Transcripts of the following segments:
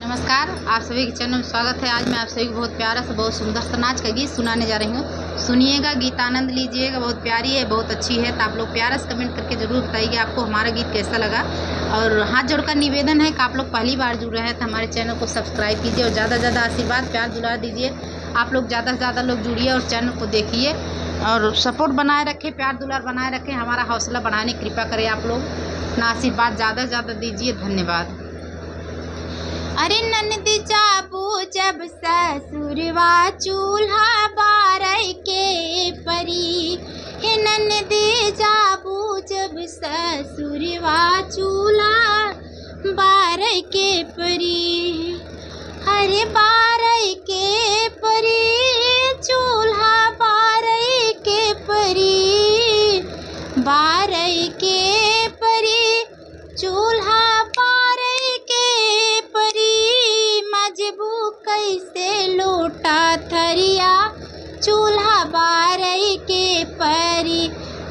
नमस्कार, आप सभी के चैनल में स्वागत है। आज मैं आप सभी को बहुत प्यारा सा बहुत सुंदर सा नाच का गीत सुनाने जा रही हूँ। सुनिएगा, गीत आनंद लीजिएगा। बहुत प्यारी है, बहुत अच्छी है। तो आप लोग प्यारा से कमेंट करके ज़रूर बताइए आपको हमारा गीत कैसा लगा। और हाथ जोड़कर निवेदन है कि आप लोग पहली बार जुड़ रहे हैं तो हमारे चैनल को सब्सक्राइब कीजिए और ज़्यादा से ज़्यादा आशीर्वाद प्यार दुलार दीजिए। आप लोग ज़्यादा से ज़्यादा लोग जुड़िए और चैनल को देखिए और सपोर्ट बनाए रखें, प्यार दुलार बनाए रखें। हमारा हौसला बढ़ाने की कृपा करें। आप लोग अपना आशीर्वाद ज़्यादा से ज़्यादा दीजिए। धन्यवाद। अरे ननद जाबू जब ससुरवा चूल्हा बारई के परी। हे ननद जाबू जब ससुरवा चूल्हा बारई के परी। हरे बारई के परी, चूल्हा बारई के परी, बारई के परी, चूल्हा बारई के परी। मजबू कैसे लोटा थरिया, चूल्हा बारई के परी।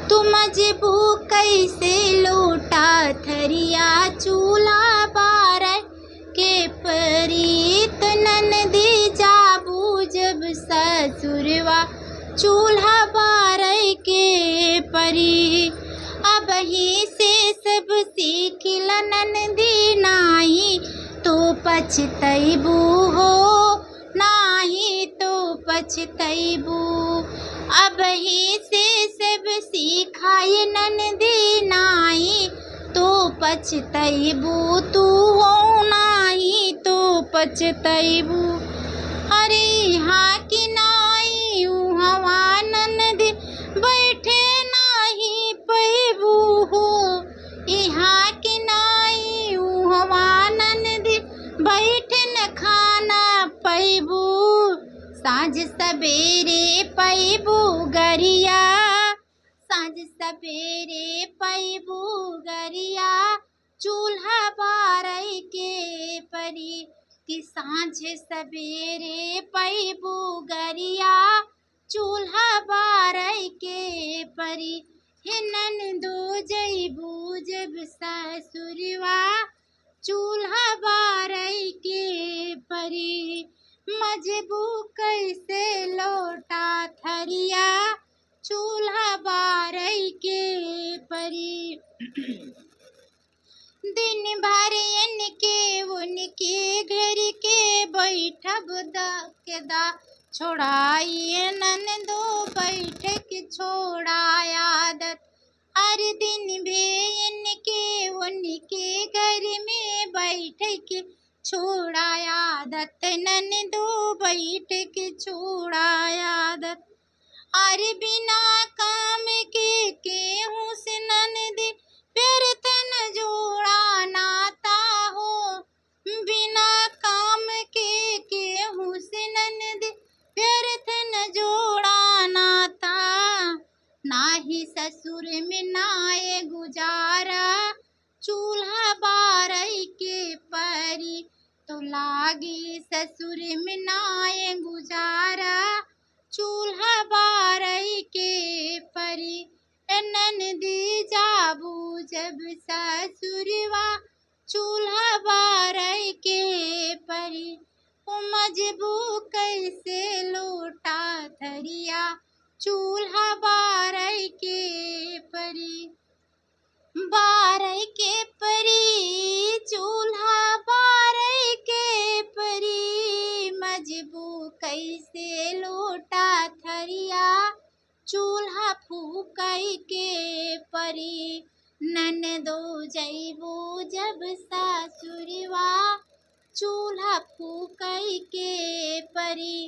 तू मजबू कैसे लोटा थरिया, चूल्हा बारई के परी। तो ननदी जाबू जब ससुरवा चूल्हा बारई के परी। अब ही से सब सीखिला ननदी, नाही तो पछतैबू हो, नाही तो पछतैबू। अब ही से सब सिखाए ननदी, नाही तो पछतैबू तू हो, नाही तो पछतैबू। अरे यहाँ की नाई हवा ननदी, बैठे नाही पैबू हो। यहाँ की नाई हवा ननदी, बैठे न खाना पैबू। साँझ सवेरे पैबू गरिया, साँझ सवेरे पैबू गरिया, चूल्हा बारई के परी। कि साँझ सवेरे पैबू गरिया, चूल्हा बारई के परी। हे ननदो जैबू जब ससुरवा चूल्हा बारई के परी। मजबू कैसे लोटा थरिया, चूल्हा बारई के परी। दिन भर इनके उनके घर के बैठब दा छोड़ाइए ननदो, बैठक छोड़ाय आदत। हर दिन भी इनके उनके घर में बैठक छोड़ाय आदत, ननदो बैठक छोड़ाय आदत। अरे बिना काम के केहू से ननदी, प्यार तन जोड़ा नाता हो। बिना काम के केहू से ननदी, प्यार तन जोड़ा नाता। नाही ससुर में नाए गुजारा, चूल्हा बारई के परी। तो लागी ससुर में नाए गुजारा, चूल्हा बारई के परी। ननदी जाबू जब ससुरवा चूल्हा बारई के परी। मजबू कैसे लोटा थरिया, चूल्हा बारई के परी। बारई के परी, चूल्हा बारई के परी। मजबू कैसे लोटा थरिया, चूल्हा फूकई के परी। ननदो जैबू जब ससुरवा चूल्हा फूकई के परी।